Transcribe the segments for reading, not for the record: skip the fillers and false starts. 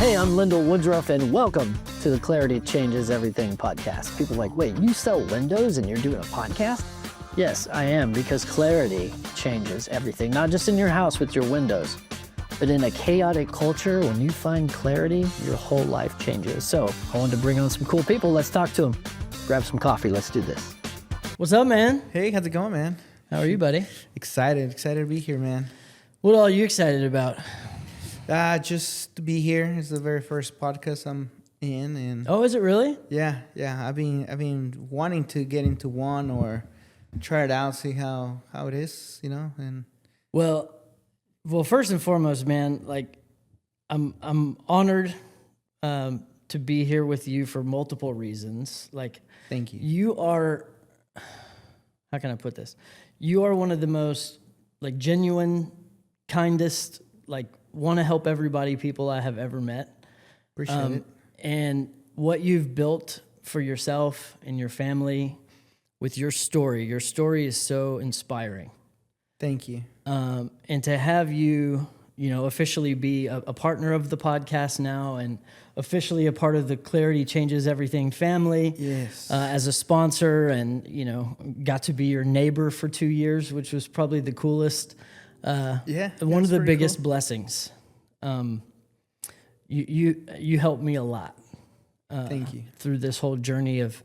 Hey, I'm Lyndol Woodruff, and welcome to the Clarity Changes Everything podcast. People are like, wait, you sell windows and you're doing a podcast? Yes, I am, because clarity changes everything, not just in your house with your windows, but in a chaotic culture, when you find clarity, your whole life changes. So I wanted to bring on some cool people. Let's talk to them. Grab some coffee. Let's do this. What's up, man? Hey, how's it going, man? How are you, buddy? Excited to be here, man. What all are you excited about? Just to be here. It's the very first podcast I'm in, and Oh, is it really? yeah. I've been wanting to get into one or try it out, see how it is, and Well, first and foremost, man, like I'm honored to be here with you for multiple reasons. Like, thank you. you are, how can I put this? You are one of the most like genuine, kindest, like want to help everybody people I have ever met. Appreciate it. And what you've built for yourself and your family with your story is so inspiring. Thank you. And to have you, officially be a partner of the podcast now and officially a part of the Clarity Changes Everything family. Yes. As a sponsor, and, got to be your neighbor for 2 years, which was probably the coolest. One of the biggest blessings. You helped me a lot. Thank you. Through this whole journey of,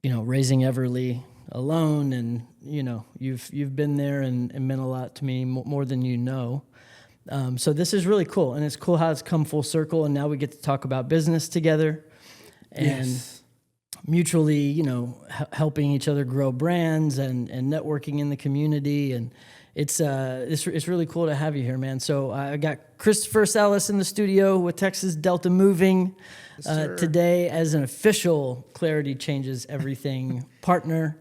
raising Everly alone, and you've been there and meant a lot to me, more than you know. So this is really cool, and it's cool how it's come full circle, and now we get to talk about business together, and mutually, helping each other grow brands and networking in the community, and it's really cool to have you here, man. So I got Christopher Salas in the studio with Texas Delta Moving today as an official Clarity Changes Everything partner.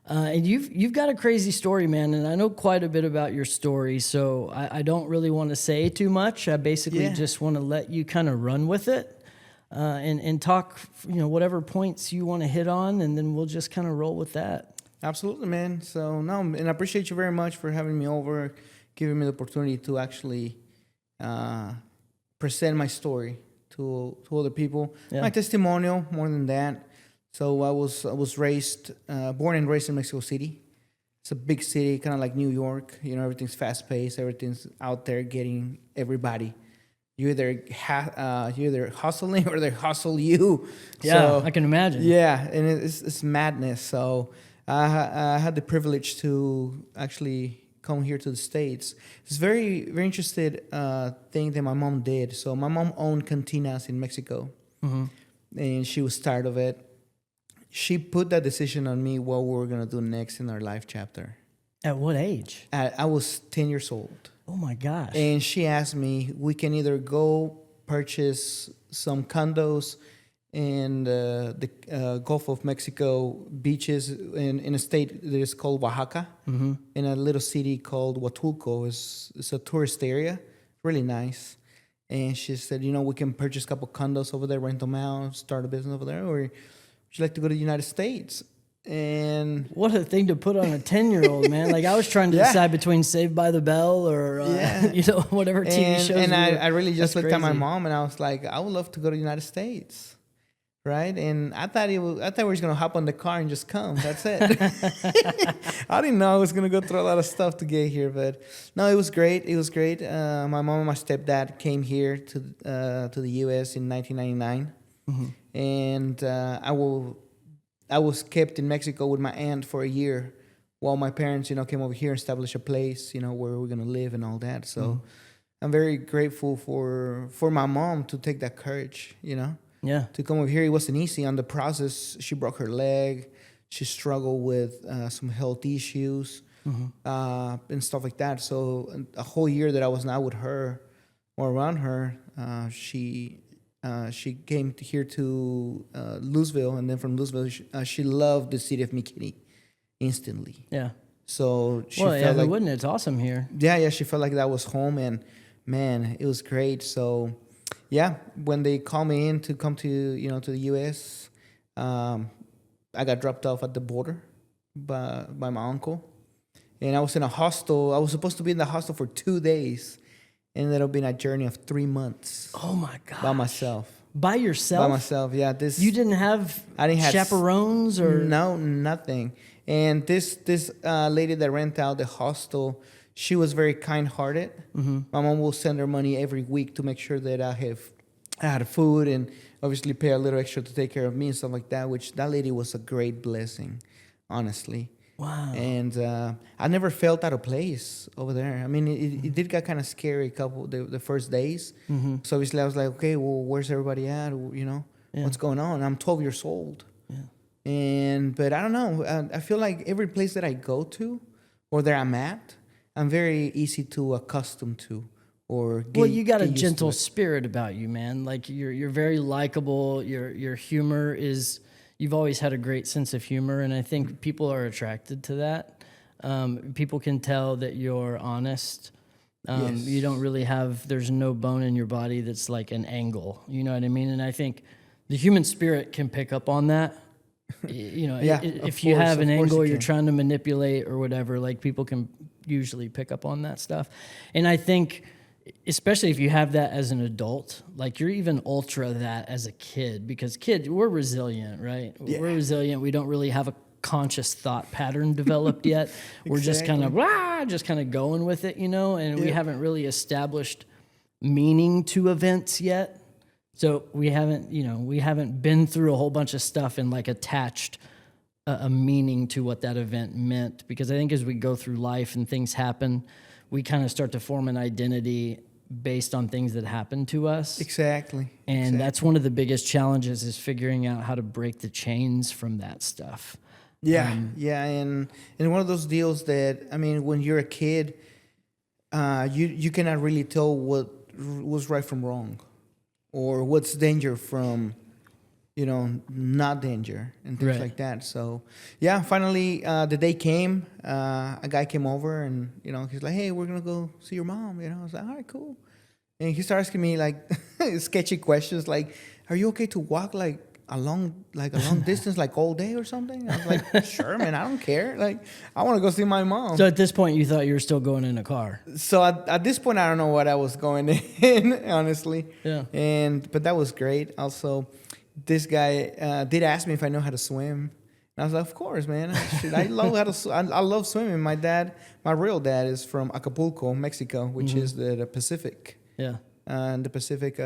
And you've got a crazy story, man, and I know quite a bit about your story, so I don't really want to say too much. I basically just want to let you kind of run with it and talk, whatever points you want to hit on, and then we'll just kind of roll with that. Absolutely, man. So, no, and I appreciate you very much for having me over, giving me the opportunity to actually present my story to other people. Yeah. My testimonial, more than that. So I was raised, born and raised in Mexico City. It's a big city, kind of like New York. Everything's fast paced. Everything's out there getting everybody. You either hustling or they hustle you. Yeah, so, I can imagine. Yeah, and it's madness. So I had the privilege to actually come here to the States. It's very, very interesting thing that my mom did. So my mom owned Cantinas in Mexico, and she was tired of it. She put that decision on me what we were going to do next in our life chapter. At what age? I was 10 years old. Oh, my gosh. And she asked me, we can either go purchase some condos in the Gulf of Mexico beaches in a state that is called Oaxaca, in a little city called Huatulco. It's a tourist area, really nice. And she said, we can purchase a couple condos over there, rent them out, start a business over there, or would you like to go to the United States? And what a thing to put on a 10-year-old, man. Like, I was trying to decide between Saved by the Bell or, whatever TV shows. And I really just looked at my mom and I was like, I would love to go to the United States. Right? And I thought we were just going to hop on the car and just come. That's it. I didn't know I was going to go through a lot of stuff to get here. But no, it was great. My mom and my stepdad came here to the U.S. in 1999. And I was kept in Mexico with my aunt for a year while my parents, came over here and established a place, where we're going to live and all that. So I'm very grateful for my mom to take that courage, to come over here. It wasn't easy. On the process, she broke her leg. She struggled with some health issues and stuff like that. So a whole year that I was not with her or around her, she came here to Louisville, and then from Louisville, she loved the city of McKinney instantly. Yeah. So she felt like, wouldn't it? It's awesome here. Yeah. She felt like that was home, and man, it was great. So, yeah, when they called me in to come to the U.S., I got dropped off at the border by my uncle, and I was in a hostel. I was supposed to be in the hostel for 2 days. Ended up being a journey of 3 months. Oh my God. By myself. By yourself? By myself, yeah. You didn't have chaperones or? No, nothing. And this lady that rented out the hostel, she was very kind-hearted. Mm-hmm. My mom will send her money every week to make sure that I had food and obviously pay a little extra to take care of me and stuff like that, which that lady was a great blessing, honestly. Wow. And I never felt out of place over there. I mean, it did get kind of scary the first days. Mm-hmm. So obviously I was like, okay, well, where's everybody at? You know, what's going on? I'm 12 years old. Yeah. But I don't know. I feel like every place that I go to or that I'm at, I'm very easy to accustom to. Well, you got a gentle spirit about you, man. Like you're very likable. Your humor is. You've always had a great sense of humor, and I think people are attracted to that. People can tell that you're honest. Yes. You don't really there's no bone in your body that's like an angle. You know what I mean? And I think the human spirit can pick up on that. You know, if you have an angle you're trying to manipulate or whatever, like people can usually pick up on that stuff. And I think, especially if you have that as an adult, like you're even ultra that as a kid, because kids, we're resilient, right? Yeah. We're resilient. We don't really have a conscious thought pattern developed yet. We're just kind of going with it, you know, and we haven't really established meaning to events yet. So we haven't been through a whole bunch of stuff and like attached a meaning to what that event meant. Because I think as we go through life and things happen, we kind of start to form an identity based on things that happen to us. Exactly. And that's one of the biggest challenges is figuring out how to break the chains from that stuff. Yeah. And one of those deals that, I mean, when you're a kid, you cannot really tell what was right from wrong or what's danger from, you know, not danger and things like that. So, yeah, finally, the day came. A guy came over and, you know, he's like, hey, we're going to go see your mom. You know, I was like, all right, cool. And he started asking me, like, sketchy questions, like, are you okay to walk, like, a long distance, like, all day or something? I was like, sure, man, I don't care. Like, I want to go see my mom. So at this point, you thought you were still going in a car. So at this point, I don't know what I was going in, honestly. Yeah. But that was great. Also, this guy did ask me if I know how to swim. And I was like, of course, man. I love swimming. My real dad is from Acapulco, Mexico, which is the Pacific. Yeah. The Pacific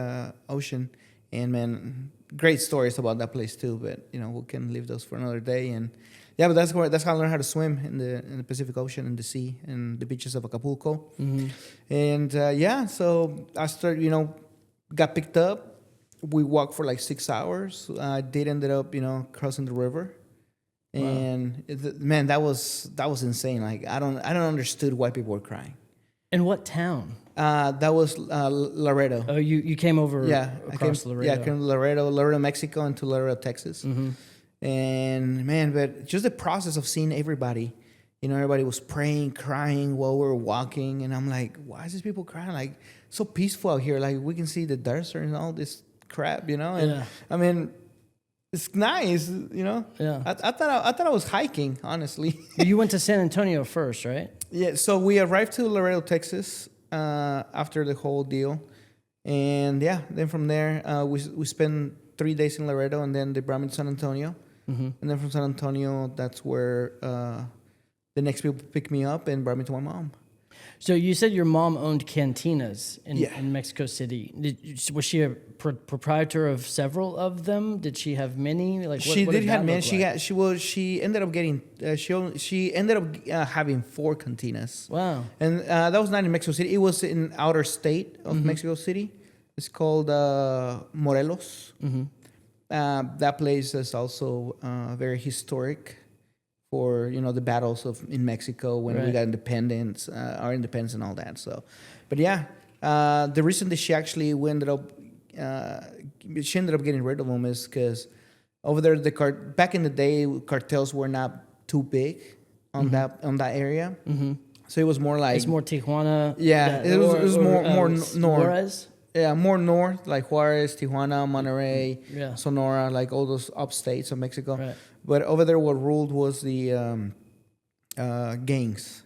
Ocean. And, man, great stories about that place, too. But, you know, we can leave those for another day. And, yeah, but that's how I learned how to swim in the Pacific Ocean, in the sea, and the beaches of Acapulco. Mm-hmm. And, so I started, you know, got picked up. We walked for like 6 hours. I did ended up, you know, crossing the river, and man, that was insane. Like I don't understood why people were crying. In what town? That was Laredo. Oh, you came over? Yeah, across Laredo. Yeah, I came to Laredo, Mexico, and to Laredo, Texas. Mm-hmm. And man, but just the process of seeing everybody. You know, everybody was praying, crying while we were walking, and I'm like, why is these people crying? Like, so peaceful out here. Like we can see the desert and all this crap, you know, and I mean, it's nice, you know. Yeah, I thought I was hiking, honestly. You went to San Antonio first, right? Yeah. So we arrived to Laredo, Texas, after the whole deal, and then from there we spent 3 days in Laredo, and then they brought me to San Antonio, and then from San Antonio, that's where the next people picked me up and brought me to my mom. So you said your mom owned cantinas in Mexico City. Was she a proprietor of several of them? Did she have many? Like she did have many. She ended up getting she ended up having 4 cantinas. Wow! And that was not in Mexico City. It was in outer state of Mexico City. It's called Morelos. Mm-hmm. That place is also very historic. For, you know, the battles in Mexico when we got independence, our independence and all that. So, but the reason that she actually ended up getting rid of them is because over there back in the day cartels were not too big on that area. Mm-hmm. So it was more like it's more Tijuana. Yeah, it was more north. Juarez? Yeah, more north, like Juarez, Tijuana, Monterrey, Sonora, like all those upstates of Mexico. Right. But over there, what ruled was the gangs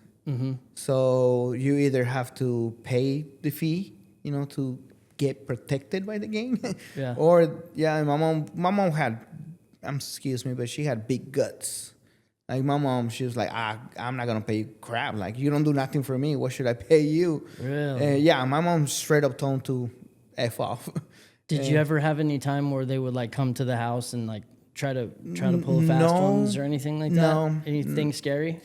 So you either have to pay the fee, to get protected by the gang, Yeah. or my mom had, excuse me, but she had big guts. Like my mom, she was like, I'm not gonna pay you crap. Like you don't do nothing for me. What should I pay you? Really? Yeah, my mom straight up told to F off. Did you ever have any time where they would like come to the house and like try to pull a fast ones or anything like that? No. Anything scary?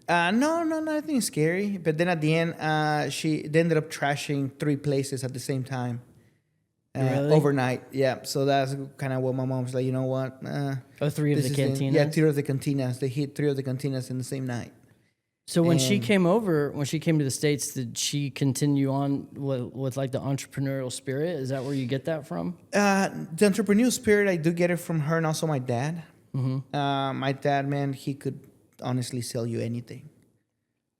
No, nothing scary. But then at the end, they ended up trashing 3 places at the same time. Really? Overnight. Yeah. So that's kind of what my mom was like, you know what? 3 of the cantinas? Yeah, 3 of the cantinas. They hit 3 of the cantinas in the same night. So when she came to the States, did she continue on with like the entrepreneurial spirit? Is that where you get that from? The entrepreneurial spirit, I do get it from her and also my dad. My dad, man, he could honestly sell you anything.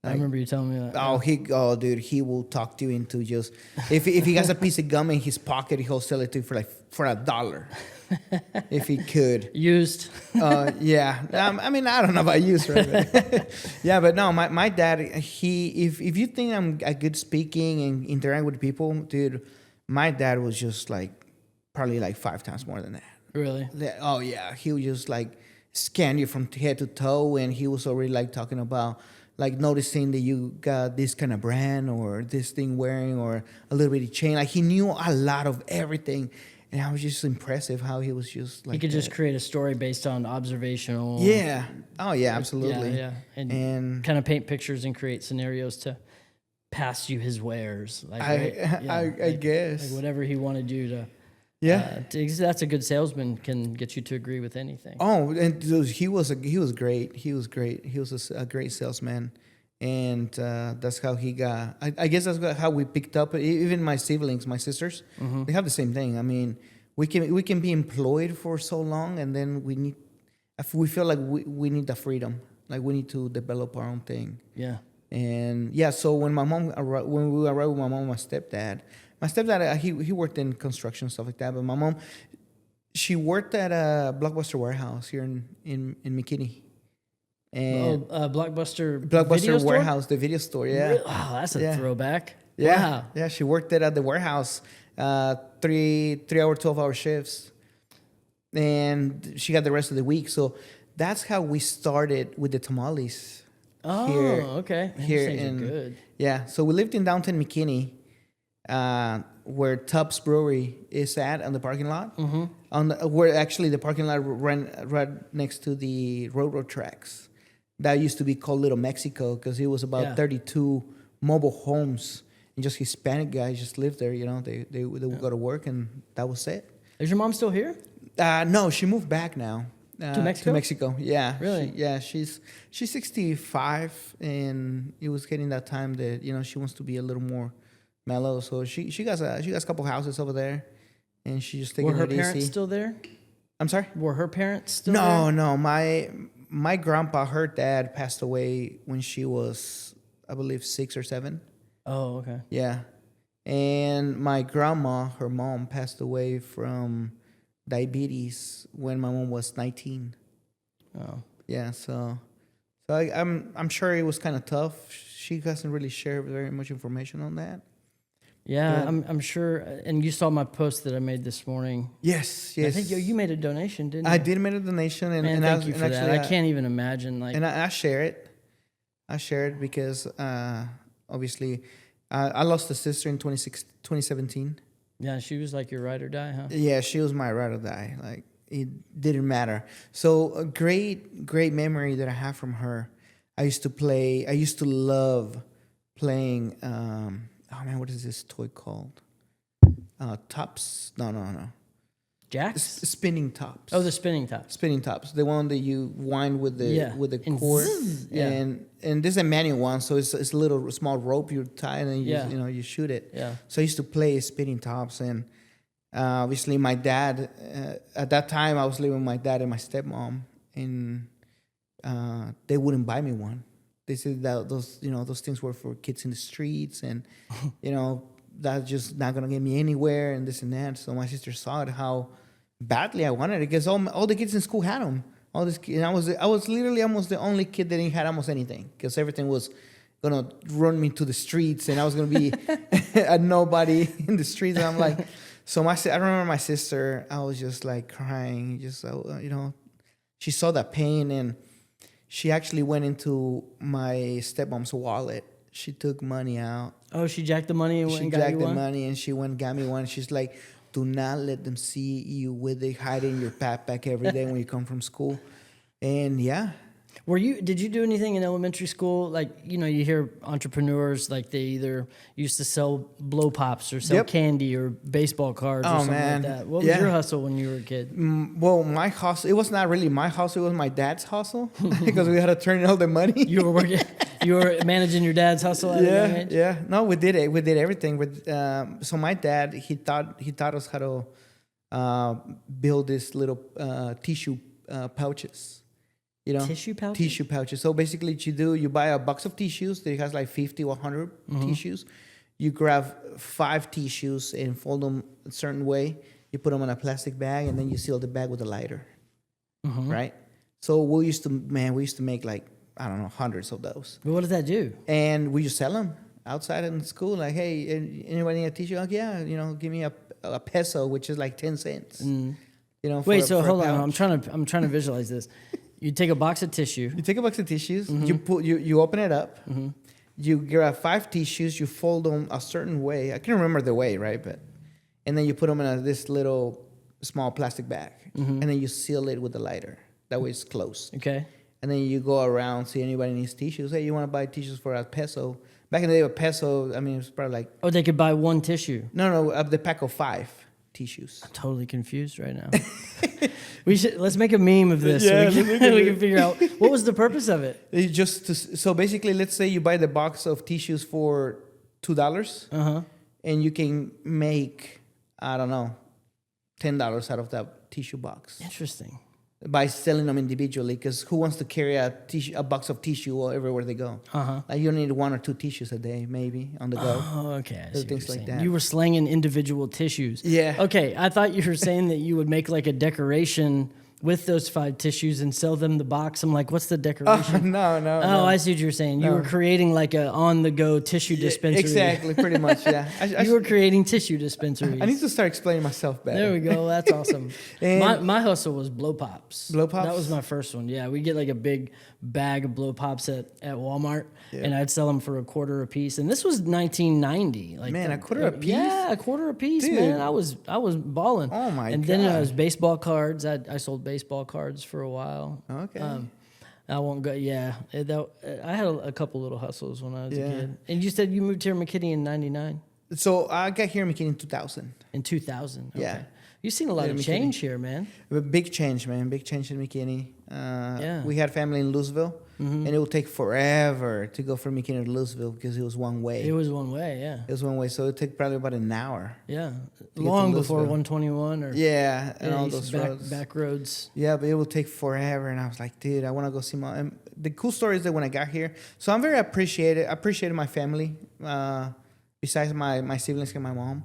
I remember you telling me that. Dude, he will talk to you into just if he has a piece of gum in his pocket, he'll sell it to you for $1 if he could. Used. Yeah. I mean, I don't know about used, right? Yeah, but no, my dad, if you think I'm a good speaking and interact with people, dude, my dad was just like probably like 5 times more than that. Really? Oh yeah, he would just like scan you from head to toe, and he was already like talking about like noticing that you got this kind of brand or this thing wearing or a little bit of chain. Like he knew a lot of everything, and I was just impressive how he was just like he could just create a story based on observational. Yeah. Oh yeah, absolutely. Yeah. And kind of paint pictures and create scenarios to pass you his wares. Like, I guess like whatever he wanted you to. Yeah, that's a good salesman, can get you to agree with anything. Oh, and he was great. He was great. He was a great salesman, and that's how he got. I guess that's how we picked up. Even my siblings, my sisters, they have the same thing. I mean, we can be employed for so long, and then we feel like we need the freedom. Like we need to develop our own thing. Yeah. And yeah, so when we arrived with my mom and my stepdad. My stepdad, he worked in construction, stuff like that. But my mom, she worked at a Blockbuster warehouse here in McKinney. And Blockbuster video warehouse, the video store, yeah. Really? Wow, that's a throwback. Yeah, wow. Yeah. She worked at the warehouse, 3-hour, 12-hour shifts, and she got the rest of the week. So that's how we started with the tamales. Oh, here, okay. Here in good. Yeah, so we lived in downtown McKinney. Where Tubbs Brewery is at on the parking lot, where actually the parking lot ran right next to the railroad tracks. That used to be called Little Mexico because it was about 32 mobile homes and just Hispanic guys just lived there. You know, they would go to work and that was it. Is your mom still here? No, she moved back now. To Mexico? To Mexico, yeah. Really? She's 65 and it was getting that time that she wants to be a little more mellow, so she got a couple houses over there, and she just taking it easy. Were her parents still there? I'm sorry. Were her parents still there? No. My grandpa, her dad, passed away when she was, I believe, 6 or 7. Oh, okay. Yeah, and my grandma, her mom, passed away from diabetes when my mom was 19. Oh. Yeah, so I'm sure it was kind of tough. She doesn't really share very much information on that. Yeah, I'm sure. And you saw my post that I made this morning. Yes. I think you made a donation, didn't you? I did make a donation, and thank you for that. I can't even imagine. And I share it. I share it because obviously I lost a sister in 2017. Yeah, she was like your ride or die, huh? Yeah, she was my ride or die. Like it didn't matter. So a great memory that I have from her. I used to love playing. Oh man, what is this toy called? Tops? No. Jacks? Spinning tops. Oh, the spinning tops. Spinning tops. The one that you wind with the cord. And this is a manual one, so it's a little small rope you tie and then you shoot it. Yeah. So I used to play spinning tops, and obviously my dad. At that time, I was living with my dad and my stepmom, and they wouldn't buy me one. They said that those things were for kids in the streets, and that's just not gonna get me anywhere, and this and that. So my sister saw it how badly I wanted it because all the kids in school had them. And I was literally almost the only kid that didn't have almost anything because everything was gonna run me to the streets, and I was gonna be a nobody in the streets. And I'm like, I remember my sister. I was just like crying, she saw that pain, and she actually went into my stepmom's wallet. She took money out. Oh, she jacked the money and went and got you one? She jacked the money, and she went and got me one. She's like, do not let them see you with it hiding your backpack every day when you come from school. And yeah. Did you do anything in elementary school? Like, you hear entrepreneurs, like they either used to sell blow pops or sell candy or baseball cards or something like that. What was your hustle when you were a kid? Well, my hustle, it was not really my hustle. It was my dad's hustle because we had to turn in all the money. You were managing your dad's hustle at a young age? Yeah. No, we did it. We did everything. So my dad, he taught us how to build this little tissue pouches. Tissue pouches? Tissue pouches. So basically you buy a box of tissues that has like 50 or 100 tissues. You grab 5 tissues and fold them a certain way. You put them in a plastic bag, and then you seal the bag with a lighter. Right? So we used to make like, I don't know, hundreds of those. But what does that do? And we just sell them outside in school. Like, hey, anybody need a tissue? Like, yeah, give me a peso, which is like 10 cents. Wait, so hold on. I'm trying to visualize this. You take a box of tissue. You take a box of tissues. You open it up. You grab 5 tissues. You fold them a certain way. I can't remember the way, right? And then you put them in this little small plastic bag, and then you seal it with a lighter. That way it's closed. Okay. And then you go around, see anybody needs tissues. Hey, you want to buy tissues for a peso? Back in the day, a peso, I mean, it was probably like... Oh, they could buy one tissue. No, the pack of 5 tissues. I'm totally confused right now. Let's make a meme of this so we can figure out what was the purpose of it. So basically, let's say you buy the box of tissues for $2, and you can make, I don't know, $10 out of that tissue box. Interesting. By selling them individually, because who wants to carry a box of tissue everywhere they go? Like you need 1 or 2 tissues a day, maybe on the go. Oh, okay. I see things like that. You were slanging individual tissues. Yeah. Okay, I thought you were saying that you would make like a decoration with those 5 tissues and sell them the box. I'm like, what's the decoration? No. Oh, I see what you're saying. You were creating like a on-the-go tissue dispensary. Exactly, pretty much, yeah. You were creating tissue dispensaries. I need to start explaining myself better. There we go. That's awesome. My hustle was blow pops. Blow pops? That was my first one. Yeah, we get like a big bag of blow pops at Walmart, and I'd sell them for $0.25 a piece. And this was 1990. Like man, $0.25 a piece? Yeah, $0.25 a piece, dude. man. I was balling. Oh my god. And then it was baseball cards. I sold baseball cards for a while. Okay. I won't go. Yeah, I had a couple little hustles when I was a kid. And you said you moved here in McKinney in '99. So I got here in McKinney in 2000. In 2000. Okay. Yeah. You've seen a lot of change here, man. A big change, man. Big change in McKinney. We had family in Louisville, and it would take forever to go from McKinney to Louisville because it was one way. It was one way, yeah. It was one way, so it took probably about an hour. Yeah, long before 121 or and all those roads. Back roads. Yeah, but it would take forever, and I was like, dude, I want to go see my. And the cool story is that when I got here, so I'm very appreciated my family. Besides my siblings and my mom,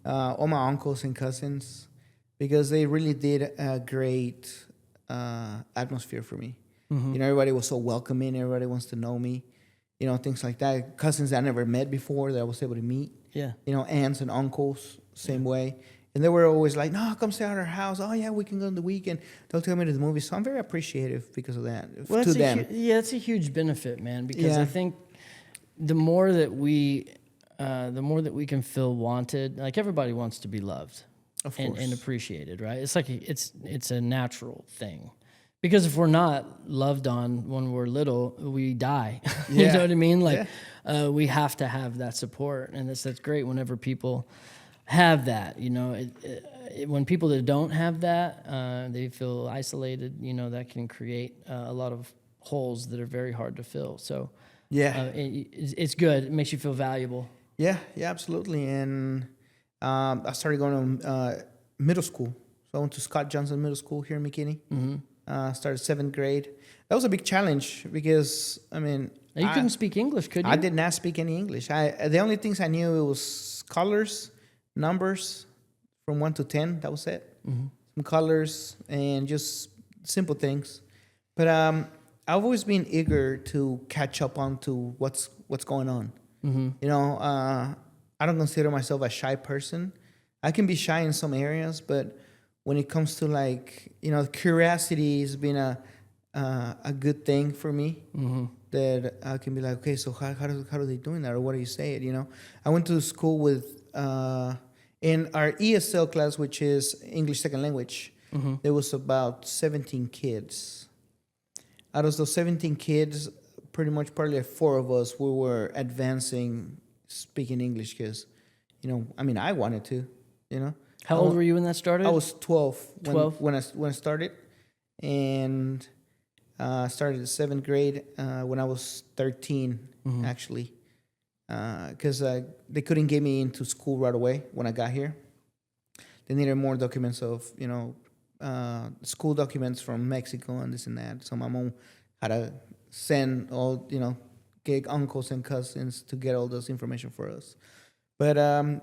all my uncles and cousins. Because they really did a great atmosphere for me. Everybody was so welcoming. Everybody wants to know me. Things like that. Cousins I never met before that I was able to meet. Yeah. Aunts and uncles, same way. And they were always like, no, come stay at our house. Oh, yeah, we can go on the weekend. They'll take me to the movies. So I'm very appreciative because of that. Well, to them. That's a huge benefit, man. Because I think the more that we can feel wanted, like everybody wants to be loved. Of course. And appreciated, right? It's like it's a natural thing, because if we're not loved on when we're little, we die. You know what I mean? Like we have to have that support, and that's great whenever people have that. When people that don't have that, they feel isolated. That can create a lot of holes that are very hard to fill. So it's good. It makes you feel valuable. Yeah, absolutely, and. I started going to middle school. So I went to Scott Johnson Middle School here in McKinney. Started 7th grade. That was a big challenge because, you couldn't speak English, could you? I did not speak any English. The only things I knew, it was colors, numbers from 1 to 10. That was it. Some colors and just simple things. But I've always been eager to catch up on to what's going on. Mm-hmm. You know, I don't consider myself a shy person. I can be shy in some areas, but when it comes to like, you know, curiosity has been a good thing for me. Mm-hmm. That I can be like, okay, so how do they doing that, or what do you say it? You know, I went to school with in our ESL class, which is English Second Language. Mm-hmm. There was about 17 kids. Out of those 17 kids, pretty much probably 4 of us we were advancing speaking English because, you know, I mean, I wanted to, you know. How old were you when that started? I was 12 12? when I started, and started the 7th grade when I was 13, actually, because they couldn't get me into school right away when I got here. They needed more documents of, you know, school documents from Mexico and this and that. So my mom had to send all, you know, get uncles and cousins to get all this information for us. But I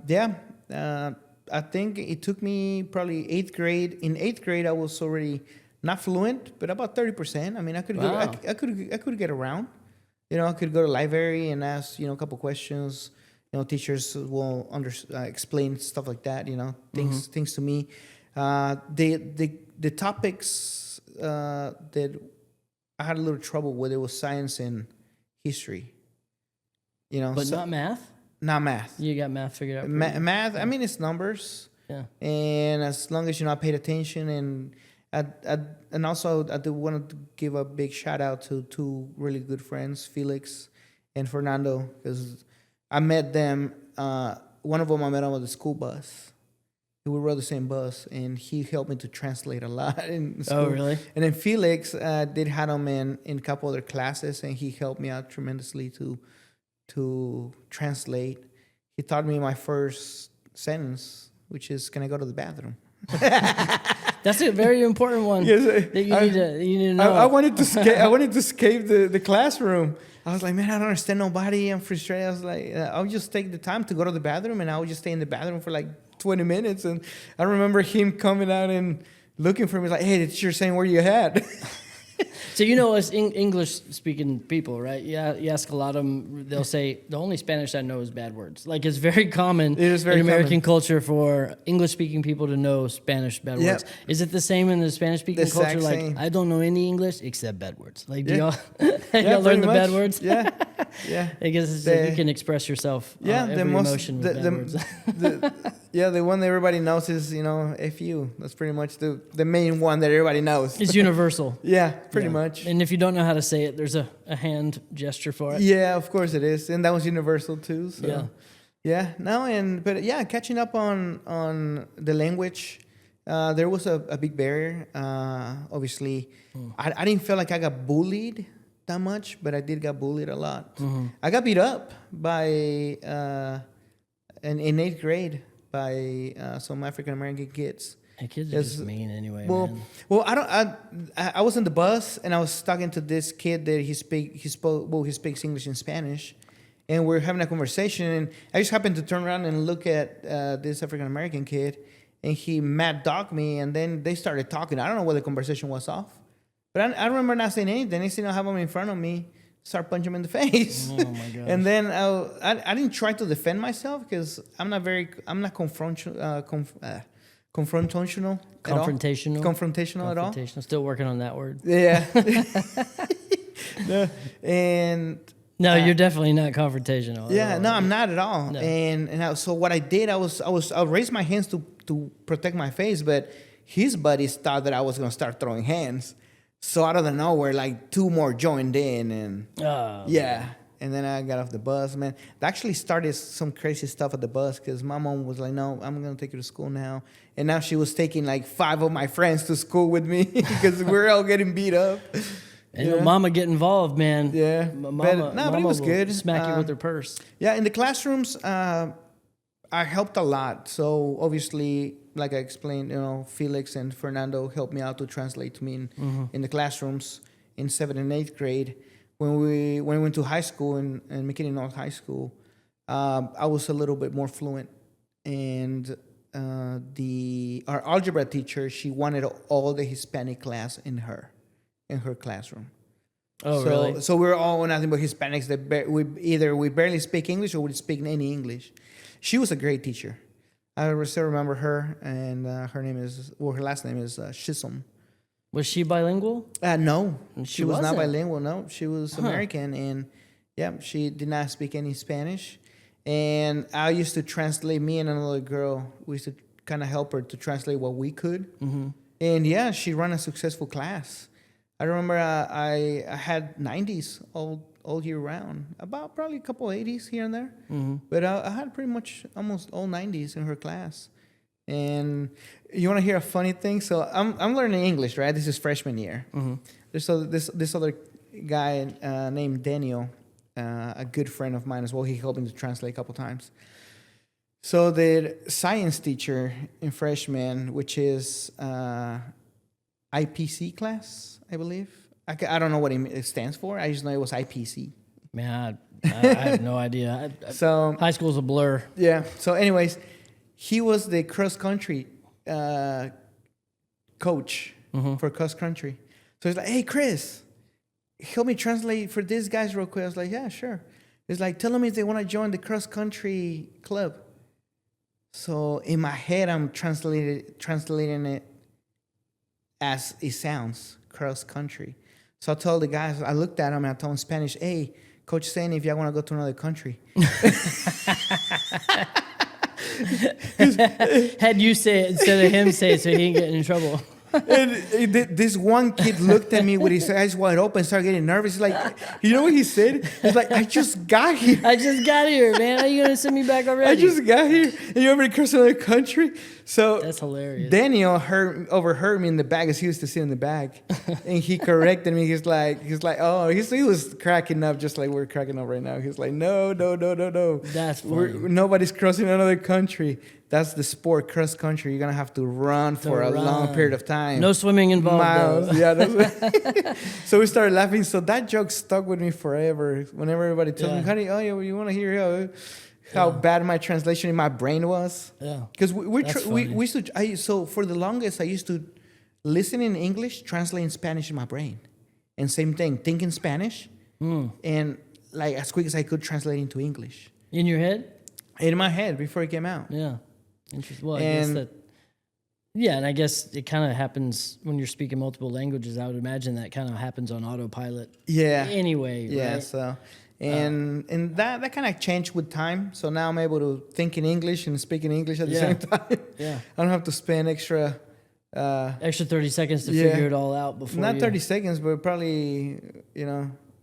think it took me probably 8th grade. In 8th grade, I was already not fluent, but about 30%. I mean, I could I could get around. You know, I could go to the library and ask, you know, a couple questions. You know, teachers will explain stuff like that. You know, things to me. The topics that I had a little trouble with, it was science and history. You know, but not math? Not math. You got math figured out? Math, I mean, it's numbers. Yeah. And as long as you're not paid attention, and also I do want to give a big shout out to 2 really good friends, Felix and Fernando, because I met them. One of them I met on the school bus. We rode the same bus, and he helped me to translate a lot in school. Oh, really? And then Felix did have him in a couple other classes, and he helped me out tremendously to translate. He taught me my first sentence, which is, "Can I go to the bathroom?" That's a very important one. Yes, that you need to know. I wanted to escape the classroom. I was like, man, I don't understand nobody. I'm frustrated. I was like, I'll just take the time to go to the bathroom, and I'll just stay in the bathroom for like 20 minutes. And I remember him coming out and looking for me, like, hey, the teacher saying where you at. So you know us English-speaking people, right? Yeah, you ask a lot of them, they'll say, the only Spanish I know is bad words. Like, it's very common in American culture for English-speaking people to know Spanish bad words. Is it the same in the Spanish-speaking culture? Like, same. I don't know any English except bad words. Like, do y'all, y'all learn the bad words? Yeah, yeah. I guess it's like you can express yourself, every emotion with bad words. The one that everybody knows is, you know, F you. That's pretty much the main one that everybody knows. It's universal. Yeah, pretty much. And if you don't know how to say it, there's a hand gesture for it. Yeah, of course it is. And that was universal too. So. Yeah. Yeah. No, but catching up on the language, there was a big barrier. Obviously, I didn't feel like I got bullied that much, but I did get bullied a lot. Mm-hmm. I got beat up by in 8th grade by some African American kids. Hey, kids are just mean anyway. Man. I was on the bus and I was talking to this kid that he speaks English and Spanish, and we're having a conversation. And I just happened to turn around and look at this African American kid, and he mad dogged me. And then they started talking. I don't know where the conversation was off, but I remember not saying anything. Next thing I have him in front of me, start punching him in the face. Oh my god! And then I didn't try to defend myself because I'm not confrontational at all. Still working on that word. Yeah. No, you're definitely not confrontational. Yeah, no, I'm not at all. No. So what I did, I raised my hands to protect my face, but his buddies thought that I was gonna start throwing hands. So out of the nowhere, like 2 more joined in, and man. And then I got off the bus, man. They actually started some crazy stuff at the bus because my mom was like, no, I'm going to take you to school now. And now she was taking like 5 of my friends to school with me because we're all getting beat up. And mama get involved, man. Yeah. Mama but it was good. Smack you with her purse. Yeah, in the classrooms, I helped a lot. So obviously, like I explained, you know, Felix and Fernando helped me out to translate to me in the classrooms in 7th and 8th grade. When we went to high school in McKinney North High School, I was a little bit more fluent, and our algebra teacher, she wanted all the Hispanic class in her classroom. Oh, so, really? So we're all nothing but Hispanics that we barely speak English or we speak any English. She was a great teacher. I still remember her, and her last name is Chisholm. Was she bilingual? No, She she was not wasn't? bilingual. No, she was American, and yeah, she did not speak any Spanish. And I used to translate. Me and another girl, we used to kind of help her to translate what we could. Mm-hmm. And yeah, she ran a successful class. I remember I had 90s all year round, about probably a couple 80s here and there. Mm-hmm. But I had pretty much almost all 90s in her class. And you want to hear a funny thing? So I'm learning English, right? This is freshman year. Mm-hmm. There's this other guy named Daniel, a good friend of mine as well. He helped me to translate a couple times. So the science teacher in freshman, which is IPC class, I believe. I don't know what it stands for. I just know it was IPC. Man, I have no idea. So high school's a blur. Yeah. So anyways, he was the cross country coach for cross country. So he's like, hey, Chris, help me translate for these guys real quick. I was like, yeah, sure. He's like, tell them if they want to join the cross country club. So in my head, I'm translating it as it sounds, cross country. So I told the guys, I looked at him and I told him in Spanish, hey, coach saying if y'all want to go to another country. Had you say it instead of him say it so he didn't get in trouble. And this one kid looked at me with his eyes wide open, started getting nervous. He's like, you know what he said? He's like, I just got here. I just got here, man. Are you going to send me back already? I just got here. And you want me to cross another country? So that's hilarious. Daniel overheard me in the back as he used to sit in the back. And he corrected me. He's like, oh, he was cracking up just like we're cracking up right now. He's like, no. That's funny. Nobody's crossing another country. That's the sport, cross country. You're going to have to run for a long period of time. No swimming involved. Miles. Though. Yeah. So we started laughing. So that joke stuck with me forever. Whenever everybody told me, honey, you want to hear how bad my translation in my brain was? Yeah. Because we used to, so for the longest, I used to listen in English, translate in Spanish in my brain. And same thing, think in Spanish. And like as quick as I could translate into English. In your head? In my head before it came out. Yeah. Interesting. Well, I guess it kind of happens when you're speaking multiple languages. I would imagine that kind of happens on autopilot. Yeah. Anyway. Yeah. Right? So, and that kind of changed with time. So now I'm able to think in English and speak in English at the same time. Yeah. I don't have to spend extra 30 seconds to figure it all out before. Not 30 seconds, but probably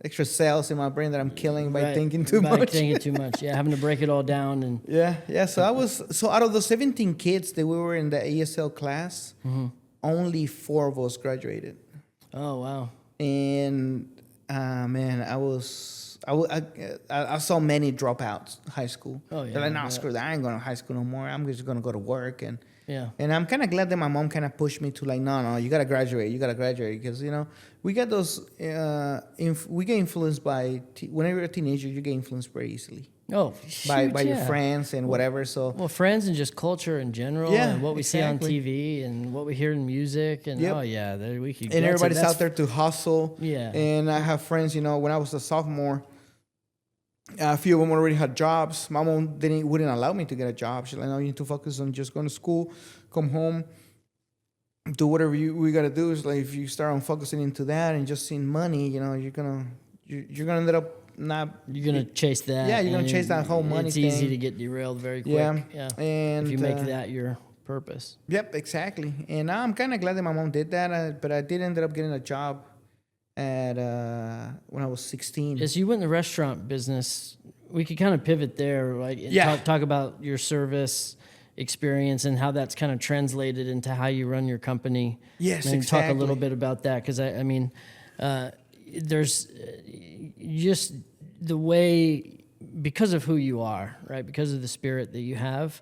extra cells in my brain that I'm killing by thinking too much. By thinking too much, yeah, having to break it all down and. Yeah. So out of the 17 kids that we were in the ESL class, only 4 of us graduated. Oh wow! And man, I saw many dropouts high school. Oh yeah. They're like, no, screw that. I ain't going to high school no more. I'm just going to go to work and. Yeah. And I'm kind of glad that my mom kind of pushed me to like, no, you got to graduate. Because, we get those, we get influenced by, whenever you're a teenager, you get influenced very easily. Oh, by your friends and whatever. So friends and just culture in general, and what we see on TV and what we hear in music, and we could. And everybody's out there to hustle. Yeah. And I have friends, when I was a sophomore, a few of them already had jobs. My mom wouldn't allow me to get a job. She's like, no, you need to focus on just going to school, come home, do whatever we got to do. It's like if you start on focusing into that and just seeing money, you're gonna end up not. You're gonna chase that. Yeah, you're gonna chase that whole money thing. It's easy to get derailed very quick. Yeah. And if you make that your purpose. Yep, exactly. And now I'm kind of glad that my mom did that. But I did end up getting a job at when I was 16. As you went in the restaurant business, we could kind of pivot there, right? Talk about your service experience and how that's kind of translated into how you run your company. Yes, and exactly. Talk a little bit about that, because I mean, there's just the way, because of who you are, right? Because of the spirit that you have.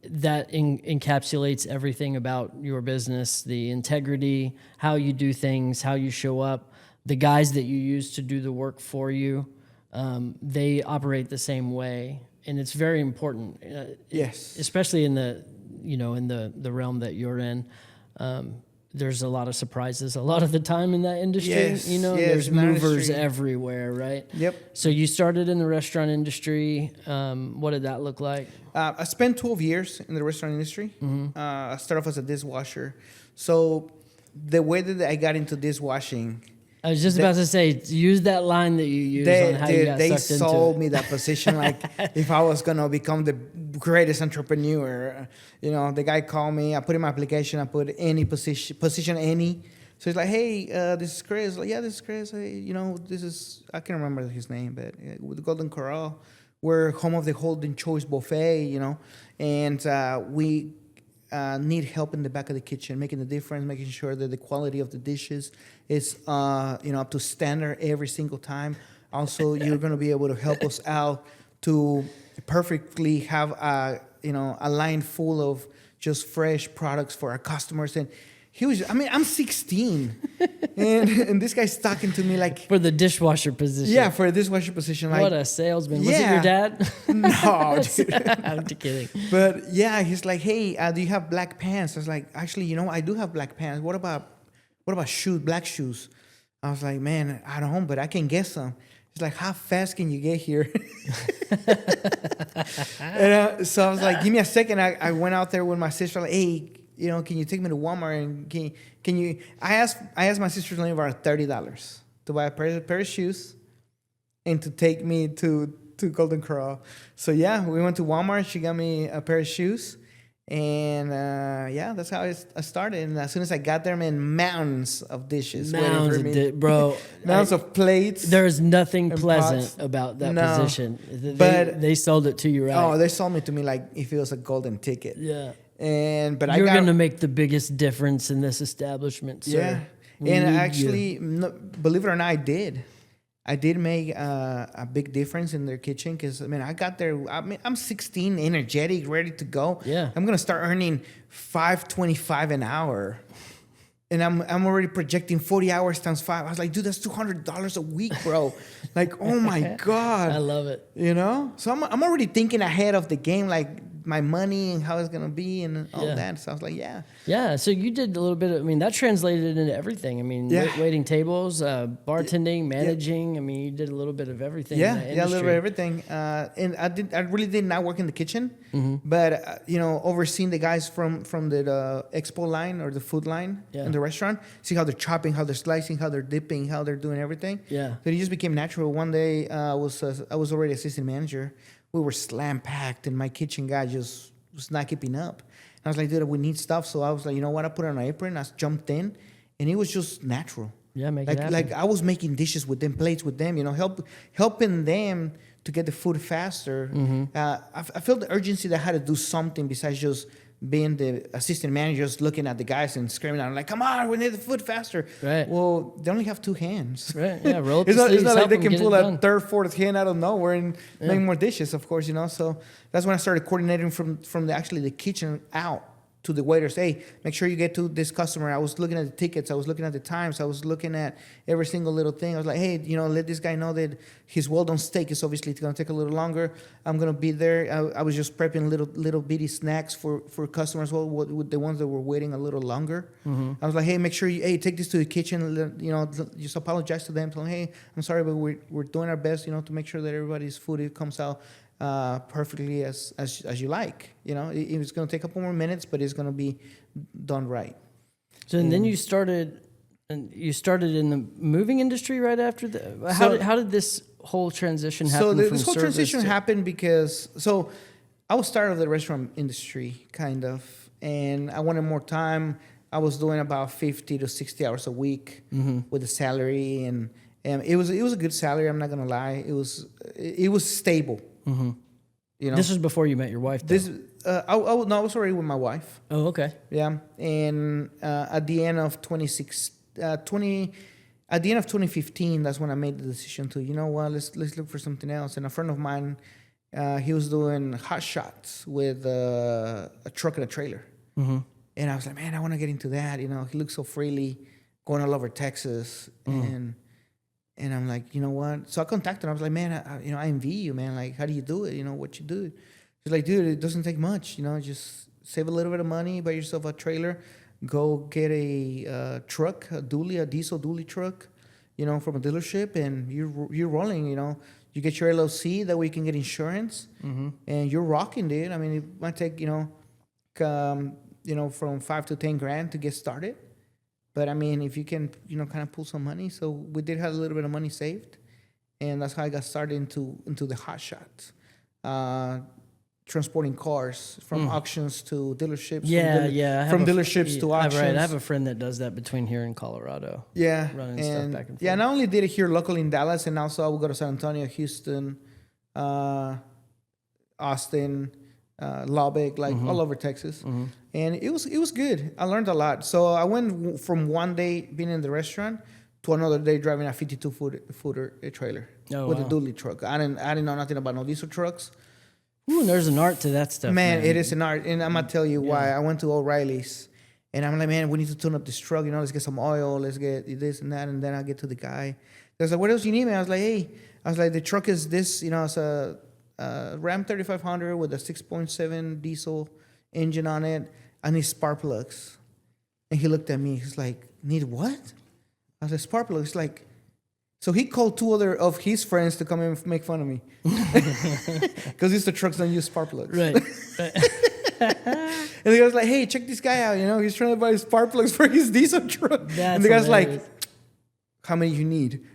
That encapsulates everything about your business, the integrity, how you do things, how you show up, the guys that you use to do the work for you, they operate the same way. And it's very important. Yes. Especially in the realm that you're in. there's a lot of surprises a lot of the time in that industry. Yes, There's in that movers industry. everywhere, right? Yep. So you started in the restaurant industry. What did that look like? I spent 12 years in the restaurant industry. I started off as a dishwasher. So the way that I got into dishwashing, I was just about to say, use that line that you use on how you got they sucked sold into me that position like if I was gonna become the greatest entrepreneur. The guy called me. I put in my application. I put any position any. So he's like, hey, this is Chris. Like, yeah, this is Chris. Hey, this is, I can't remember his name, but with the Golden Corral, we're home of the Golden Choice Buffet. And we need help in the back of the kitchen, making the difference, making sure that the quality of the dishes is, up to standard every single time. Also, you're going to be able to help us out to perfectly have a line full of just fresh products for our customers. And I'm 16, and this guy's talking to me like for the dishwasher position. Yeah, for a dishwasher position. Like, what a salesman! Was it your dad? No, dude. I'm just kidding. But yeah, he's like, hey, do you have black pants? I was like, actually, I do have black pants. What about shoes, black shoes? I was like, man, I don't, but I can get some. He's like, how fast can you get here? And so I was like, give me a second. I went out there with my sister, like, hey, can you take me to Walmart and can you? I asked my sister to leave about $30 to buy a pair of shoes, and to take me to Golden Corral. So yeah, we went to Walmart. She got me a pair of shoes, and that's how I started. And as soon as I got there, man, mountains of dishes waiting for me, bro. mountains of plates. There is nothing pleasant pots. about that No. position. But they sold it to you, right? Oh, they sold me to me like if it was a golden ticket. Yeah. But you're going to make the biggest difference in this establishment, sir. Yeah. We And need actually, believe it or not, I did. I did make a big difference in their kitchen because, I got there. I'm 16, energetic, ready to go. Yeah. I'm going to start earning $5.25 an hour. And I'm already projecting 40 hours times 5. I was like, dude, that's $200 a week, bro. Like, oh, my God. I love it. So I'm already thinking ahead of the game, like my money and how it's going to be and all that. So I was like, yeah. Yeah, so you did a little bit of, that translated into everything. Waiting tables, bartending, managing. You did a little bit of everything. Yeah, in that a little bit of industry. everything. And I really did not work in the kitchen, but overseeing the guys from the expo line or the food line in the restaurant, see how they're chopping, how they're slicing, how they're dipping, how they're doing everything. Yeah. So it just became natural. One day, I was already assistant manager. We were slam packed, and my kitchen guy just was not keeping up. And I was like, dude, we need stuff. So I was like, you know what? I put on an apron. I jumped in, and it was just natural. Yeah, make it happen. Like I was making dishes with them, plates with them, helping them to get the food faster. I felt the urgency that I had to do something besides just being the assistant manager, just looking at the guys and screaming out, like, come on, we need the food faster. Right. Well, they only have 2 hands. Right, yeah, roll up It's the not sleeves, like help they them can get pull it a done. third, fourth hand out of nowhere and make more dishes, of course, So that's when I started coordinating from the kitchen out to the waiters. Hey, make sure you get to this customer. I was looking at the tickets. I was looking at the times. I was looking at every single little thing. I was like, hey, let this guy know that his well-done steak is obviously going to take a little longer. I'm going to be there. I was just prepping little bitty snacks for customers, with the ones that were waiting a little longer. I was like, hey, make sure you take this to the kitchen. Just apologize to them. Tell them, hey, I'm sorry, but we're doing our best, to make sure that everybody's food comes out perfectly as you like. It's going to take a couple more minutes, but it's going to be done right. So and then you started in the moving industry right after that. How did this whole transition happen? So from this whole service transition to- happened because I was started of the restaurant industry kind of, and I wanted more time. I was doing about 50 to 60 hours a week with a salary, and it was a good salary. I'm not gonna lie. It was stable. This was before you met your wife, though. I was already with my wife. Oh, okay. Yeah, and at the end of 2015, that's when I made the decision to, let's look for something else. And a friend of mine, he was doing hot shots with a truck and a trailer. And I was like, man, I want to get into that. He looks so freely going all over Texas, and I'm like, you know what? So I contacted him. I was like, man, I envy you, man. Like, how do you do it? What you do? He's like, dude, it doesn't take much. Just save a little bit of money, buy yourself a trailer, go get a truck, a diesel dually truck, from a dealership, and you're rolling. You get your LLC, that way you can get insurance, and you're rocking, dude. I mean, it might take from $5 to $10,000 to get started, but I mean, if you can kind of pull some money. So we did have a little bit of money saved, and that's how I got started into the hot shots. Transporting cars from auctions to dealerships. From dealerships to auctions. Right. I have a friend that does that between here and Colorado. Yeah. Running stuff back and forth. Yeah, not only did it here locally in Dallas, and also I would go to San Antonio, Houston, Austin, Lubbock, all over Texas. And it was good. I learned a lot. So I went from one day being in the restaurant to another day driving a 52-footer trailer with a dually truck. I didn't know nothing about no diesel trucks. Ooh, and there's an art to that stuff. Man, it is an art. And I'm going to tell you why. I went to O'Reilly's, and I'm like, man, we need to tune up this truck. Let's get some oil. Let's get this and that. And then I get to the guy. He's like, what else you need, man? I was like, the truck is this, it's a Ram 3500 with a 6.7 diesel engine on it. I need spark plugs. And he looked at me. He's like, need what? I was like, spark plugs. He's like, so he called two other of his friends to come and make fun of me. Because the trucks don't use spark plugs. Right. And the guy's like, hey, check this guy out. He's trying to buy spark plugs for his diesel truck. And the guy's like, how many you need?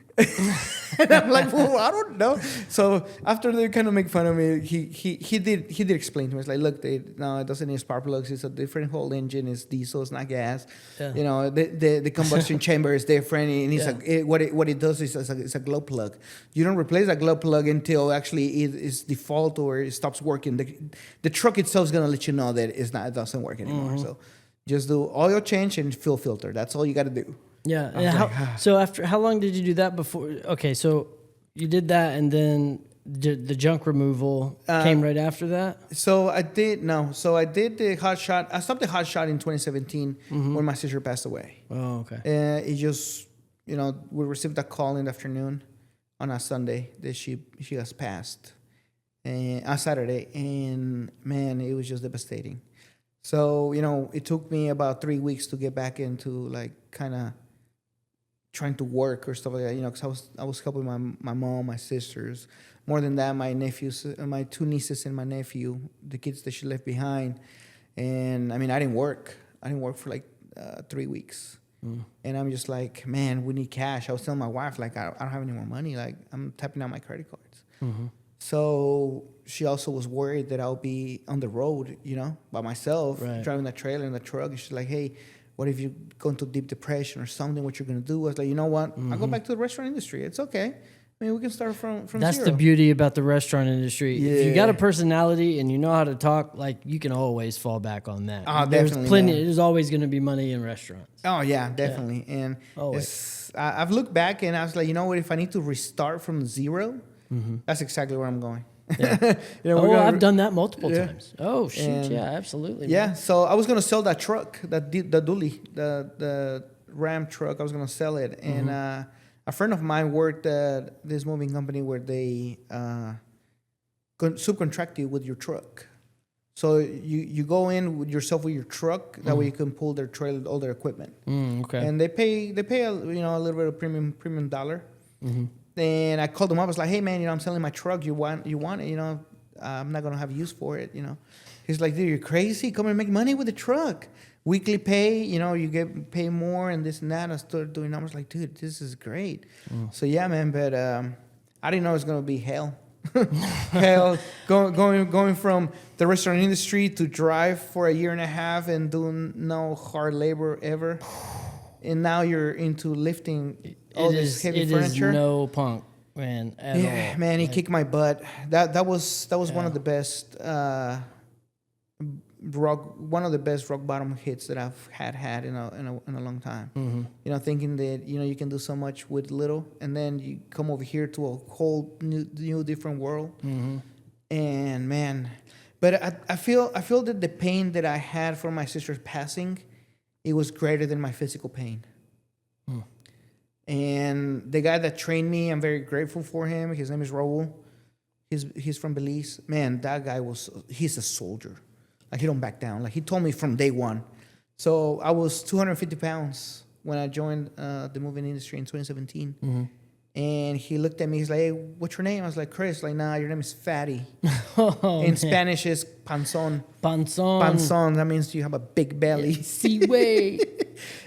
And I'm like, well, I don't know. So after they kind of make fun of me, he did explain to me. It's like, look, no, it doesn't need spark plugs. It's a different whole engine. It's diesel. It's not gas. Yeah. The combustion chamber is different. And he's like, what it does is it's a glow plug. You don't replace a glow plug until actually it is default or it stops working. The truck itself is gonna let you know that it doesn't work anymore. So just do oil change and fuel filter. That's all you got to do. Yeah. And so after how long did you do that before? Okay, so you did that, and then the junk removal came right after that. So I did the hot shot. I stopped the hot shot in 2017 when my sister passed away. Oh, okay. It just we received a call in the afternoon on a Sunday that she has passed, and on Saturday, and man, it was just devastating. So it took me about 3 weeks to get back into kind of trying to work or stuff like that, because I was helping my mom, my sisters. More than that, my nephews, my two nieces and my nephew, the kids that she left behind. And I mean, I didn't work. For 3 weeks. And I'm just like, man, we need cash. I was telling my wife, I don't have any more money. I'm tapping out my credit cards. So she also was worried that I'll be on the road, by myself, driving the trailer and the truck. And she's like, hey, what if you go into deep depression or something? What you're going to do? I was like, you know what? I'll go back to the restaurant industry. It's okay. I mean, we can start from That's zero. the beauty about the restaurant industry. Yeah. If you got a personality and you know how to talk, you can always fall back on that. Oh, There's definitely. There's always going to be money in restaurants. Oh, yeah, definitely. Yeah. And I've looked back and I was like, you know what? If I need to restart from zero, that's exactly where I'm going. Yeah. I've done that multiple times. Oh, shoot. Yeah, absolutely. Yeah. Man. So I was going to sell that truck, the dually, the Ram truck. I was going to sell it. And a friend of mine worked at this moving company where they subcontract you with your truck. So you go in with yourself with your truck. That way you can pull their trailer, all their equipment. Okay. And they pay a little bit of premium dollar. And I called him up. I was like, hey, man, I'm selling my truck. You want it? I'm not going to have use for it, He's like, dude, you're crazy. Come and make money with the truck. Weekly pay, you get pay more and this and that. I started doing numbers like, dude, this is great. So, yeah, man, but I didn't know it was going to be hell. Hell, going from the restaurant industry to drive for a year and a half and doing no hard labor ever. And now you're into lifting all this heavy furniture. It is no punk, man, at all. Man, he kicked my butt. That was one of the best rock bottom hits that I've had in a long time. Thinking that you can do so much with little, and then you come over here to a whole new different world. And man, but I feel that the pain that I had from my sister's passing, it was greater than my physical pain. And the guy that trained me, I'm very grateful for him. His name is Raul. He's from Belize. Man, that guy he's a soldier. He don't back down. He told me from day one, So I was 250 pounds when I joined the moving industry in 2017. Mm-hmm. And he looked at me. He's like, "Hey, what's your name?" I was like, "Chris." Like, "Nah, your name is Fatty." In Spanish, is panzón. Panzón. Panzón. That means you have a big belly. Sí, güey.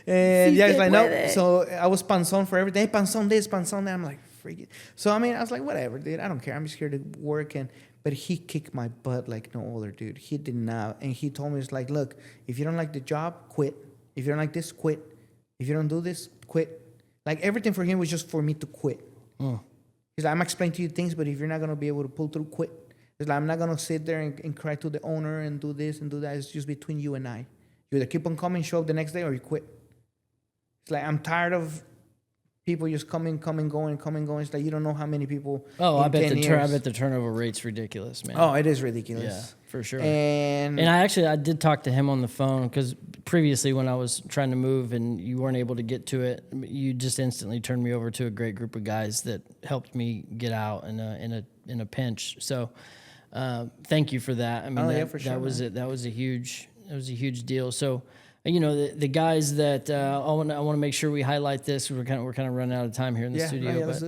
And Sí yeah, he's like, "No." puede. So I was panzón for everything. Hey, panzón this, panzón that. I'm like, "Freak it." So I mean, I was like, "Whatever, dude. I don't care. I'm just here to work." But he kicked my butt like no other, dude. He did not. And he told me, "It's like, look, if you don't like the job, quit. If you don't like this, quit. If you don't do this, quit." Like, everything for him was just for me to quit. He's like, "I'm explaining to you things, but if you're not going to be able to pull through, quit." He's like, "I'm not going to sit there and cry to the owner and do this and do that. It's just between you and I. You either keep on coming, show up the next day, or you quit." It's like, I'm tired of people just coming, going. It's like, you don't know how many people. I bet the turnover rate's ridiculous, man. Oh, it is ridiculous. Yeah, for sure. And I did talk to him on the phone, because previously when I was trying to move and you weren't able to get to it, you just instantly turned me over to a great group of guys that helped me get out in a pinch. So thank you for that. I mean, for sure, that was a huge deal. So, you know, the guys that I want to make sure we highlight this. We're kind of running out of time here in the studio, but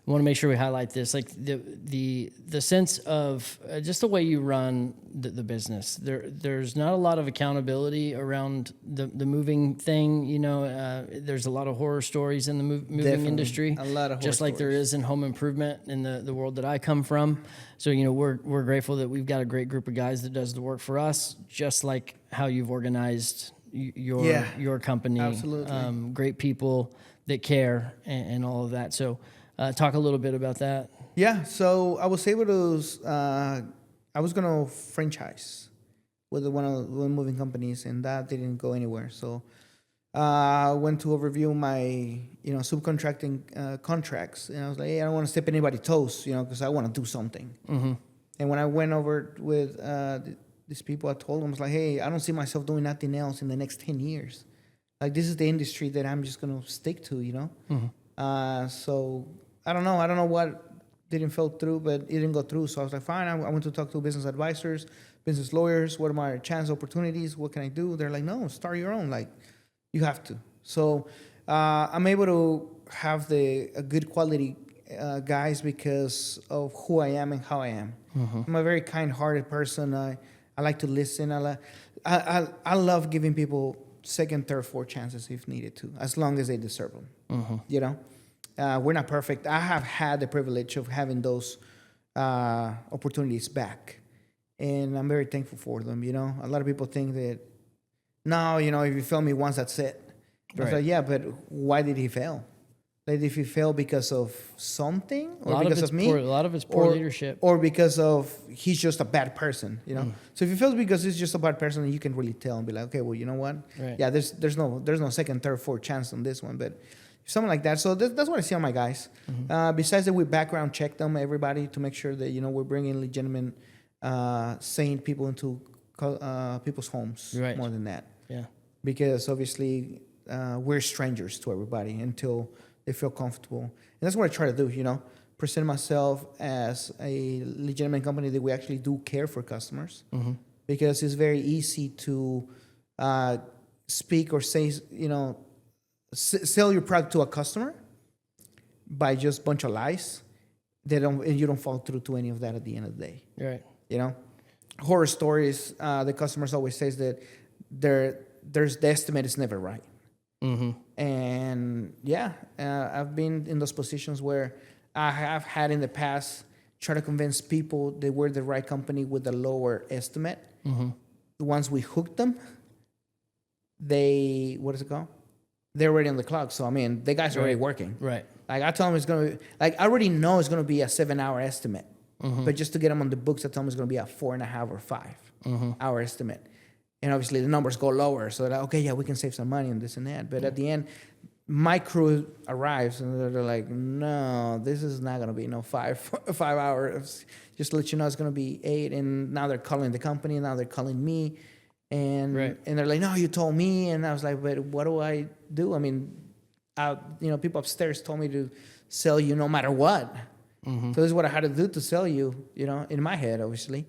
I want to make sure we highlight this, like the sense of just the way you run the business. There's not a lot of accountability around the moving thing. You know, there's a lot of horror stories in the moving industry. A lot of horror just like stories. There is in home improvement in the world that I come from. So, you know, we're grateful that we've got a great group of guys that does the work for us, just like how you've organized your company. Absolutely. Great people that care and all of that. So. Talk a little bit about that. Yeah, so I was able to. I was gonna franchise with one of the moving companies, and that didn't go anywhere. So I went to overview my subcontracting contracts, and I was like, "Hey, I don't want to step anybody's toes, because I want to do something." Mm-hmm. And when I went over with these people, I told them, I was like, "Hey, I don't see myself doing nothing else in the next 10 years. Like, this is the industry that I'm just gonna stick to, Mm-hmm. So I don't know what didn't fall through, but it didn't go through. So I was like, fine. I went to talk to business advisors, business lawyers. What are my chance opportunities? What can I do? They're like, no, start your own. Like, you have to. So I'm able to have a good quality guys because of who I am and how I am. Mm-hmm. I'm a very kind-hearted person. I like to listen. I love giving people second, third, fourth chances if needed to, as long as they deserve them. Mm-hmm. We're not perfect. I have had the privilege of having those opportunities back, and I'm very thankful for them. A lot of people think that, no, if you fail me once, that's it. Right. I was like, yeah, but why did he fail? Like, if he fail because of something, or because of me, a lot of it's poor leadership, or because of he's just a bad person. So if he fails because he's just a bad person, then you can really tell and be like, okay, well, you know what? Right. Yeah, there's no second, third, fourth chance on this one, but. Something like that. So that's what I see on my guys. Mm-hmm. Besides that, we background check them, everybody, to make sure that, we're bringing legitimate, sane people into people's homes. Right. More than that. Yeah. Because obviously, we're strangers to everybody until they feel comfortable. And that's what I try to do, present myself as a legitimate company that we actually do care for customers. Mm-hmm. Because it's very easy to speak or say, sell your product to a customer by just a bunch of lies and you don't fall through to any of that at the end of the day. Right. Horror stories, the customers always says that the estimate is never right. Mm-hmm. And I've been in those positions where I have had in the past try to convince people they were the right company with a lower estimate. Mm-hmm. Once we hooked them, what is it called? They're already on the clock. So, I mean, the guys are already working. Right. Like, I tell them it's going to be, like, I already know it's going to be a 7-hour estimate. Mm-hmm. But just to get them on the books, I tell them it's going to be a 4.5 or 5-hour estimate. And obviously, the numbers go lower. So, they're like, okay, yeah, we can save some money and this and that. But at the end, my crew arrives and they're like, no, this is not going to be 5 hours. Just to let you know, it's going to be 8. And now they're calling the company. Now they're calling me. And they're like, no, you told me. And I was like, but what do I do? I mean, people upstairs told me to sell you no matter what. Mm-hmm. So this is what I had to do to sell you, in my head, obviously.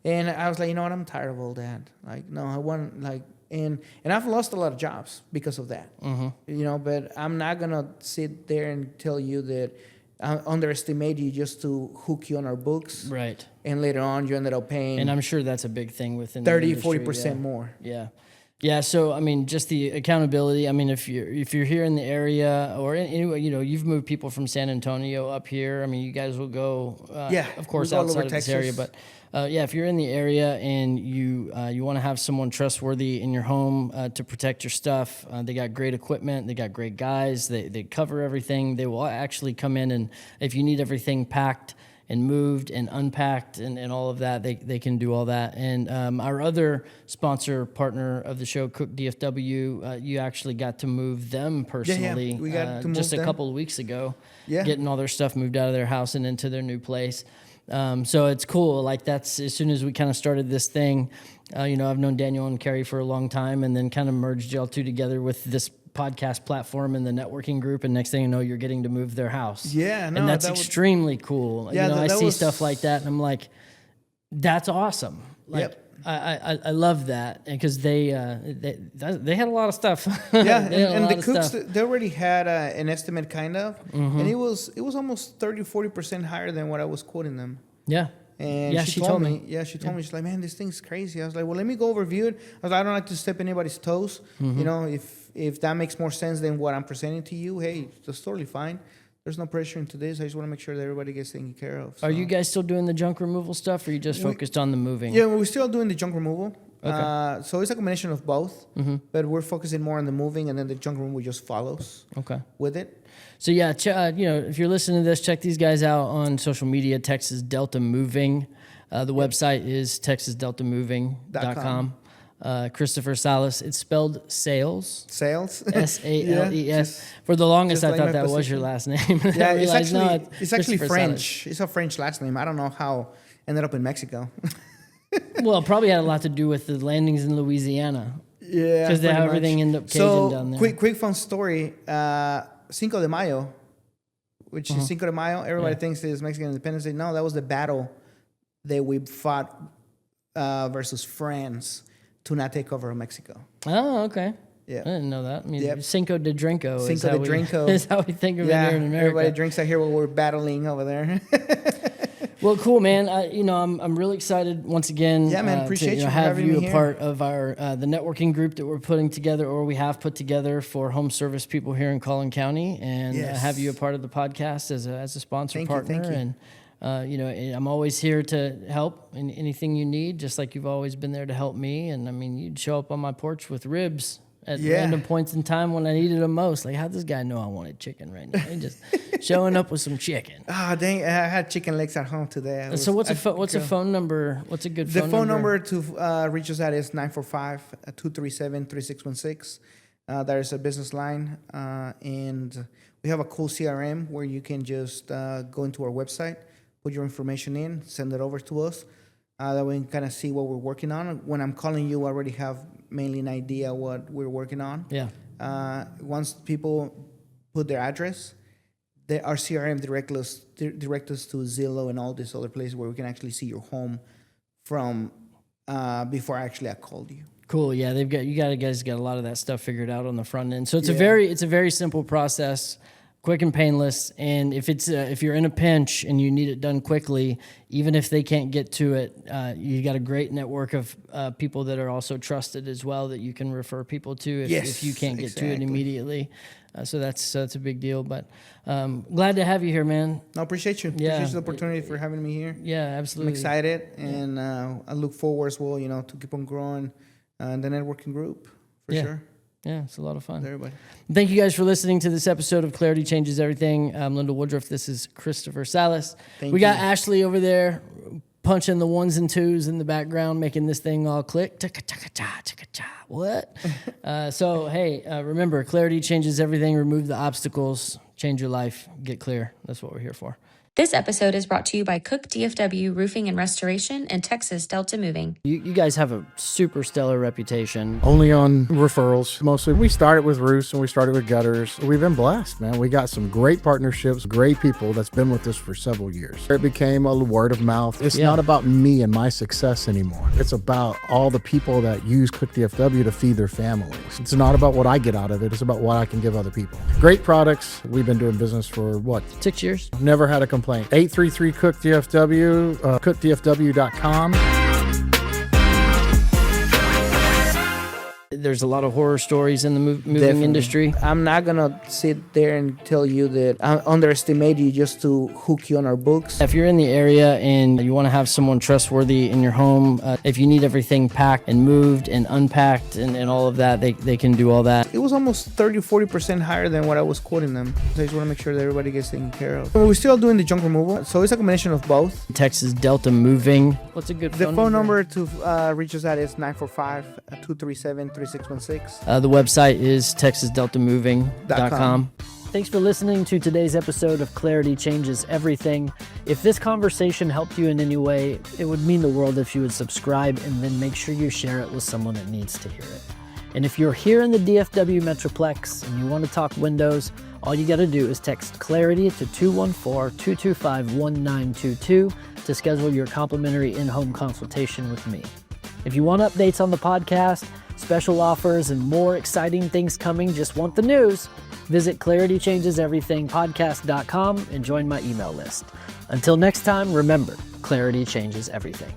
And I was like, you know what? I'm tired of all that. Like, no, I want like, and I've lost a lot of jobs because of that. You know, but I'm not gonna sit there and tell you that I underestimate you just to hook you on our books. Right. And later on, you ended up paying. And I'm sure that's a big thing within 30-40% more. Yeah. Yeah, so I mean, just the accountability. I mean, if you're here in the area, or anyway, you know, you've moved people from San Antonio up here. I mean, you guys will go, of course, outside of this area. But if you're in the area and you want to have someone trustworthy in your home to protect your stuff, they got great equipment, they got great guys, they cover everything. They will actually come in, and if you need everything packed and moved and unpacked and all of that, they can do all that. And our other sponsor partner of the show, Cook DFW, you actually got to move them personally. We got to move just a them. couple of weeks ago. Yeah. Getting all their stuff moved out of their house and into their new place. So it's cool. Like, that's as soon as we kind of started this thing, you know, I've known Daniel and Carrie for a long time, and then kind of merged y'all two together with this podcast platform and the networking group, and next thing you know, you're getting to move their house. Yeah, no, and that's extremely cool. Yeah, you know, I see stuff like that, and I'm like, that's awesome. Like, Yep. I love that, because they had a lot of stuff. Yeah, and the cooks, they already had an estimate kind of, and it was almost 30-40% higher than what I was quoting them. Yeah. And she told me. Yeah, she told me, she's like, man, this thing's crazy. I was like, well, let me go overview it. I was like, I don't like to step anybody's toes. You know, if that makes more sense than what I'm presenting to you, hey, that's totally fine. There's no pressure into this. I just want to make sure that everybody gets taken care of. So. Are you guys still doing the junk removal stuff, or are you just focused on the moving? Yeah, we're still doing the junk removal. Okay. So it's a combination of both, but we're focusing more on the moving, and then the junk removal just follows with it. So yeah, you know, if you're listening to this, check these guys out on social media, Texas Delta Moving. The website is texasdeltamoving.com. Christopher Salas. It's spelled Sales. Sales. S-A-L-E-S. For the longest, I thought that was your last name. Yeah, it's actually French. Salas. It's a French last name. I don't know how I ended up in Mexico. Well, it probably had a lot to do with the landings in Louisiana. Yeah, because they have everything in the Cajun down there. Quick fun story. Cinco de Mayo, which is Cinco de Mayo. Everybody thinks it is Mexican Independence Day. No, that was the battle that we fought versus France to not take over Mexico. Oh, okay. Yeah, I didn't know that. I mean, Cinco de Drinko. Cinco de Drinko is how we think of it here in America. Everybody drinks out here while we're battling over there. Well, cool, man. You know, I'm really excited once again. Yeah, man. Appreciate to have you a part of our the networking group that we're putting together, or we have put together for home service people here in Collin County, and have you a part of the podcast as a sponsor partner. Thank you. And you know, I'm always here to help in anything you need, just like you've always been there to help me. And I mean, you'd show up on my porch with ribs at random points in time when I needed them most. Like, how'd this guy know I wanted chicken right now? He just showing up with some chicken. Oh, dang. I had chicken legs at home today. So what's a phone number? What's a good phone number? The phone number to reach us at is 945-237-3616. That is a business line. And we have a cool CRM where you can just go into our website, put your information in, send it over to us. That way we can kind of see what we're working on. When I'm calling you, I already have mainly an idea what we're working on. Yeah. Once people put their address, our CRM direct us to Zillow and all these other places where we can actually see your home from before I called you. Cool. Yeah, you guys got a lot of that stuff figured out on the front end. So it's a very simple process. Quick and painless, and if you're in a pinch and you need it done quickly, even if they can't get to it, you got a great network of people that are also trusted as well that you can refer people to if you can't get to it immediately. So that's a big deal. But glad to have you here, man. I appreciate you. Yeah. Appreciate the opportunity for having me here. Yeah, absolutely. I'm excited, and I look forward as well, to keep on growing the networking group for sure. Yeah, it's a lot of fun. Everybody. Thank you guys for listening to this episode of Clarity Changes Everything. I'm Lyndol Woodruff. This is Christopher Salas. We got Ashley over there punching the ones and twos in the background, making this thing all click. What? So, hey, remember, clarity changes everything. Remove the obstacles. Change your life. Get clear. That's what we're here for. This episode is brought to you by Cook DFW Roofing and Restoration and Texas Delta Moving. You guys have a super stellar reputation. Only on referrals. Mostly we started with roofs and we started with gutters. We've been blessed, man. We got some great partnerships, great people that's been with us for several years. It became a word of mouth. It's not about me and my success anymore. It's about all the people that use Cook DFW to feed their families. It's not about what I get out of it. It's about what I can give other people. Great products. We've been doing business for 6 years? Never had a complaint. 833 Cook DFW, cookdfw.com. There's a lot of horror stories in the moving industry. I'm not going to sit there and tell you that I underestimate you just to hook you on our books. If you're in the area and you want to have someone trustworthy in your home, if you need everything packed and moved and unpacked and all of that, they can do all that. It was almost 30-40% higher than what I was quoting them. So I just want to make sure that everybody gets taken care of. We're still doing the junk removal, so it's a combination of both. Texas Delta Moving. What's a good phone number? The phone number to reach us at is 945-237-3616. The website is texasdeltamoving.com. Thanks for listening to today's episode of Clarity Changes Everything. If this conversation helped you in any way, it would mean the world if you would subscribe and then make sure you share it with someone that needs to hear it. And if you're here in the DFW Metroplex and you want to talk windows, all you got to do is text Clarity to 214-225-1922 to schedule your complimentary in-home consultation with me. If you want updates on the podcast, special offers, and more exciting things coming, just want the news, visit claritychangeseverythingpodcast.com and join my email list. Until next time, remember, clarity changes everything.